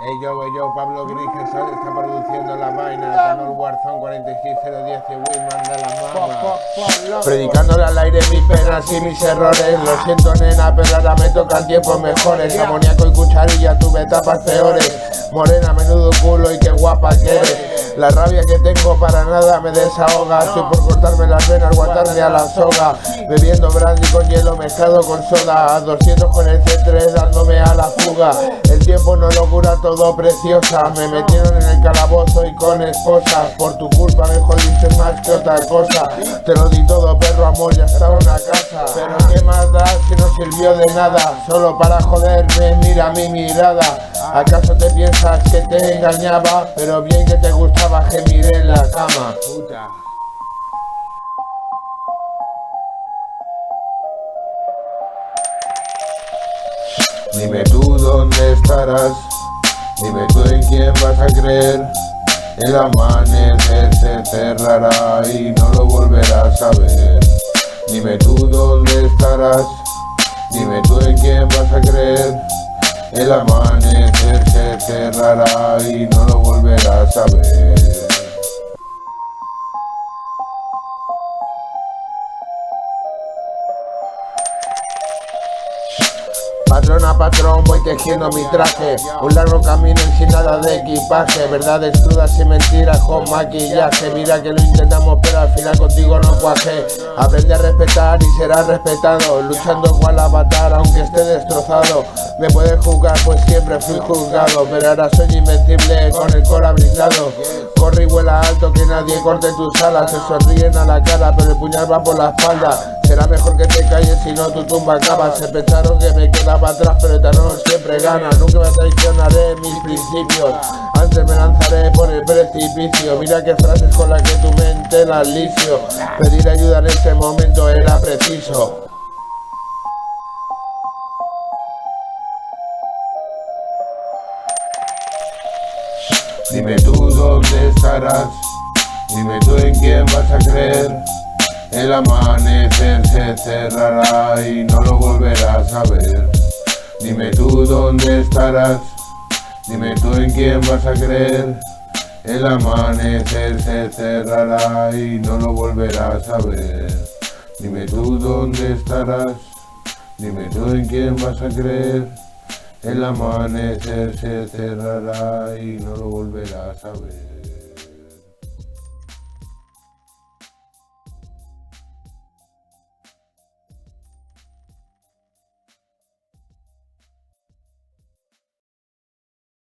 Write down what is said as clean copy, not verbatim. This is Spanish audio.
Yo, Pablo Gris, que está produciendo la vaina. Tengo el Warzone 46010 y Will manda la mama. Predicándole al aire mis penas y mis errores. Lo siento, nena, pero ahora me tocan tiempos mejores. Amoníaco y cucharilla, tuve etapas peores. Morena, menudo culo y qué guapa que eres. La rabia que tengo para nada me desahoga. Estoy por cortarme las venas, aguantarme a la soga. Bebiendo brandy con hielo mezclado con soda. A 200 con el C3 dándome a la fuga. El tiempo no lo cura todo, preciosa. Me metieron en el calabozo y con esposas. Por tu culpa me jodiste más que otra cosa. Te lo di todo, perro, amor, ya estaba en la casa. Pero qué más da si no sirvió de nada. Solo para joderme, mira mi mirada. ¿Acaso te piensas que te engañaba? Pero bien que te gustaba gemir en la cama. Puta. Dime tú dónde estarás, dime tú en quién vas a creer. El amanecer se cerrará y no lo volverás a ver. Dime tú dónde estarás, dime tú en quién vas a creer. El amanecer se cerrará y no lo volverás a ver. Patrona, patrón, voy tejiendo mi traje. Un largo camino y sin nada de equipaje. Verdades crudas y mentiras con maquillaje. Mira que lo intentamos pero al final contigo no cuaje. Aprende a respetar y serás respetado. Luchando cual avatar aunque esté destrozado. Me puedes juzgar pues siempre fui juzgado. Pero ahora soy invencible con el cora blindado. Corre y vuela alto que nadie corte tus alas. Se sonríen a la cara pero el puñal va por la espalda. Será mejor que te calles si no tu tumba acaba. Se pensaron que me quedaba atrás pero el talón siempre gana. Nunca me traicionaré mis principios. Antes me lanzaré por el precipicio. Mira qué frases con las que tu mente las licio. Pedir ayuda en ese momento era preciso. Dime tú dónde estarás, dime tú en quién vas a creer. El amanecer se cerrará y no lo volverás a ver. Dime tú dónde estarás, dime tú en quién vas a creer. El amanecer se cerrará y no lo volverás a ver. Dime tú dónde estarás, dime tú en quién vas a creer. El amanecer se cerrará y no lo volverás a ver.